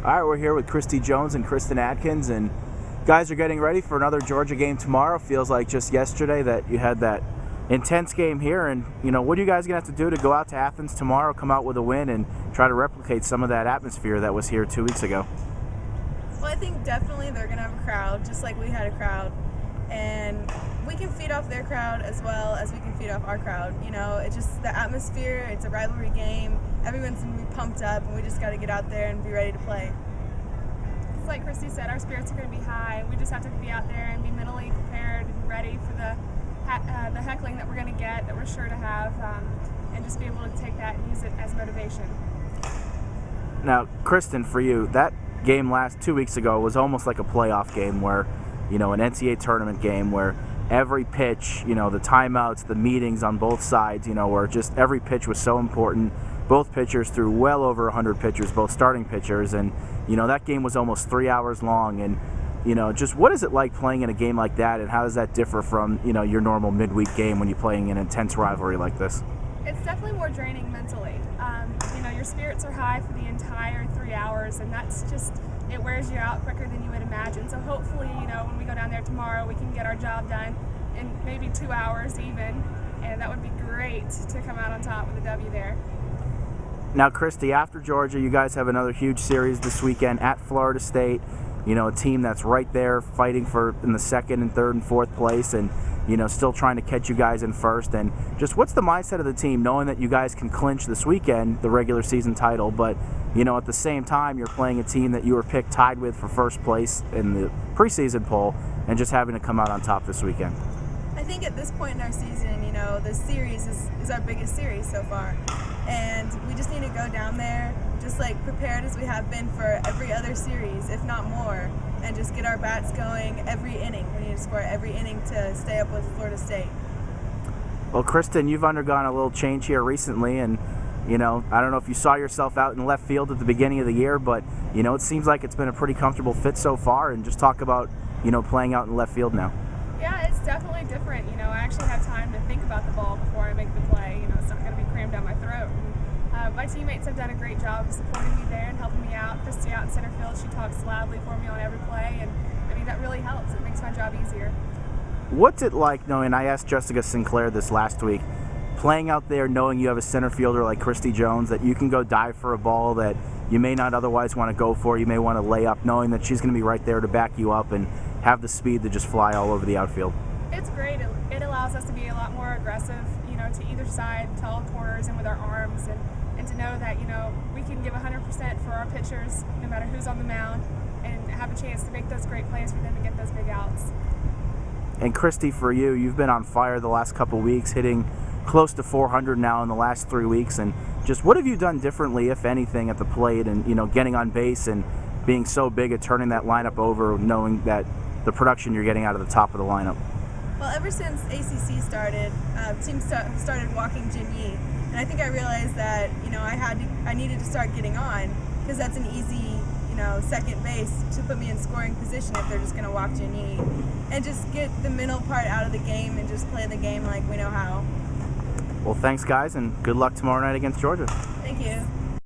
All right, we're here with Christy Jones and Kristen Adkins, and guys are getting ready for another Georgia game tomorrow. Feels like just yesterday that you had that intense game here, and what are you guys gonna have to do to go out to Athens tomorrow, come out with a win, and try to replicate some of that atmosphere that was here 2 weeks ago? Well, I think definitely they're gonna have a crowd, just like we had a crowd, and we can feed off their crowd as well as we can feed off our crowd. It's just the atmosphere. It's a rivalry game. Everyone's gonna be pumped up, and we just got to get out there and be ready to play. It's like Christy said, our spirits are going to be high. We just have to be out there and be mentally prepared and ready for the heckling that we're going to get, that we're sure to have, and just be able to take that and use it as motivation. Now, Kristen, for you, that game 2 weeks ago was almost like a playoff game where, an NCAA tournament game where every pitch, the timeouts, the meetings on both sides, where just every pitch was so important. Both pitchers threw well over 100 pitchers, both starting pitchers, and that game was almost 3 hours long. And just what is it like playing in a game like that, and how does that differ from your normal midweek game when you're playing an intense rivalry like this? It's definitely more draining mentally. Your spirits are high for the entire 3 hours, and that's just, it wears you out quicker than you would imagine. So hopefully, when we go down there tomorrow, we can get our job done in maybe 2 hours even, and that would be great to come out on top with a W there. Now, Christy, after Georgia, you guys have another huge series this weekend at Florida State. A team that's right there fighting for in the second and third and fourth place, and still trying to catch you guys in first. And just what's the mindset of the team, knowing that you guys can clinch this weekend the regular season title, but at the same time you're playing a team that you were picked tied with for first place in the preseason poll, and just having to come out on top this weekend? I think at this point in our season, the series is our biggest series so far. And we just need to go down there just like prepared as we have been for every other series, if not more, and just get our bats going every inning. We need to score every inning to stay up with Florida State. Well, Kristen, you've undergone a little change here recently, and I don't know if you saw yourself out in left field at the beginning of the year, but it seems like it's been a pretty comfortable fit so far. And just talk about playing out in left field now. Yeah, it's definitely different. I actually have time to think about the ball before I make the play. It's not going to be crammed down my throat. And, my teammates have done a great job of supporting me there and helping me out. Christy out in center field, she talks loudly for me on every play, and that really helps. It makes my job easier. What's it like knowing, I asked Jessica Sinclair this last week, playing out there knowing you have a center fielder like Christy Jones, that you can go dive for a ball that you may not otherwise want to go for, you may want to lay up, knowing that she's going to be right there to back you up and have the speed to just fly all over the outfield? It's great. It allows us to be a lot more aggressive, to either side, to all corners, and with our arms, and to know that, we can give 100% for our pitchers, no matter who's on the mound, and have a chance to make those great plays for them to get those big outs. And Christy, for you, you've been on fire the last couple weeks, hitting close to 400 now in the last 3 weeks, and just what have you done differently, if anything, at the plate, and getting on base and being so big at turning that lineup over, knowing that the production you're getting out of the top of the lineup? Well, ever since ACC started, teams started walking Jin Yi, and I think I realized that I needed to start getting on, because that's an easy second base to put me in scoring position if they're just going to walk Jin Yi, and just get the mental part out of the game and just play the game like we know how. Well, thanks guys, and good luck tomorrow night against Georgia. Thank you.